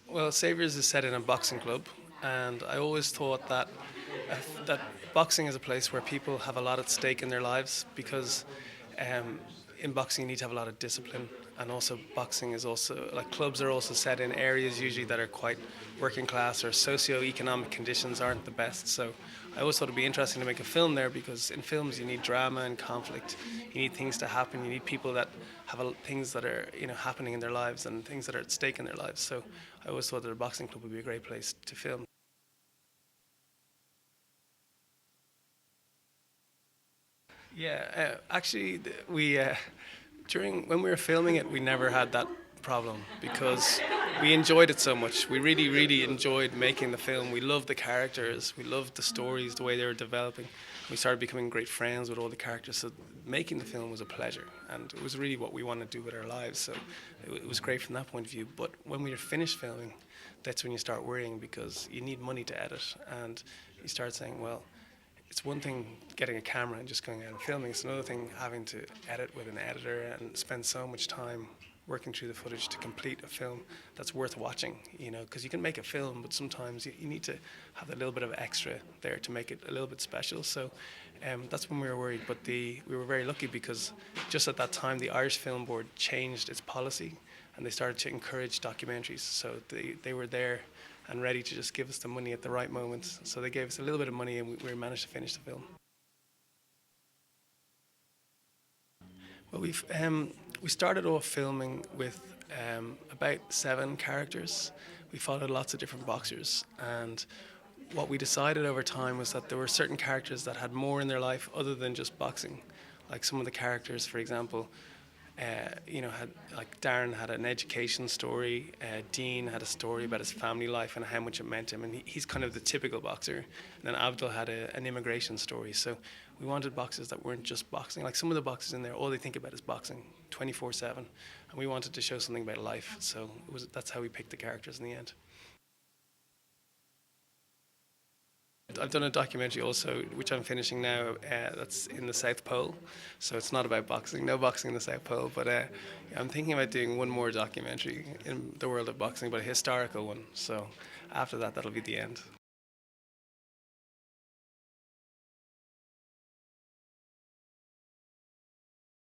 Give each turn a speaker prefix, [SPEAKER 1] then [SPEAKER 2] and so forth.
[SPEAKER 1] Well, Saviours is set in a boxing club, and I always thought that that boxing is a place where people have a lot at stake in their lives because um, in boxing you need to have a lot of discipline, and also boxing is also like clubs are also set in areas usually that are quite working class or socio-economic conditions aren't the best. So I always thought it'd be interesting to make a film there because in films you need drama and conflict, you need things to happen, you need people that have things that are happening in their lives and things that are at stake in their lives. So I always thought that a boxing club would be a great place to film. Yeah, actually, we during when we were filming it, we never had that problem because we enjoyed it so much. We really, really enjoyed making the film. We loved the characters, we loved the stories, the way they were developing. We started becoming great friends with all the characters. So making the film was a pleasure, and it was really what we wanted to do with our lives. So it was great from that point of view. But when we were finished filming, that's when you start worrying because you need money to edit, and you start saying, well, it's one thing getting a camera and just going out and filming. It's another thing having to edit with an editor and spend so much time working through the footage to complete a film that's worth watching. Because you can make a film, but sometimes you need to have a little bit of extra there to make it a little bit special. So that's when we were worried. But we were very lucky because just at that time, the Irish Film Board changed its policy and they started to encourage documentaries. So they were there and ready to just give us the money at the right moment. So they gave us a little bit of money and we managed to finish the film. Well, we started off filming with about 7 characters. We followed lots of different boxers, and what we decided over time was that there were certain characters that had more in their life other than just boxing. Like some of the characters, for example, had like Darren had an education story. Dean had a story about his family life and how much it meant to him, and he's kind of the typical boxer. And then Abdul had an immigration story. So we wanted boxers that weren't just boxing. Like some of the boxers in there, all they think about is boxing, 24/7, and we wanted to show something about life. So that's how we picked the characters in the end. I've done a documentary also, which I'm finishing now. That's in the South Pole, so it's not about boxing. No boxing in the South Pole, but I'm thinking about doing one more documentary in the world of boxing, but a historical one. So after that, that'll be the end.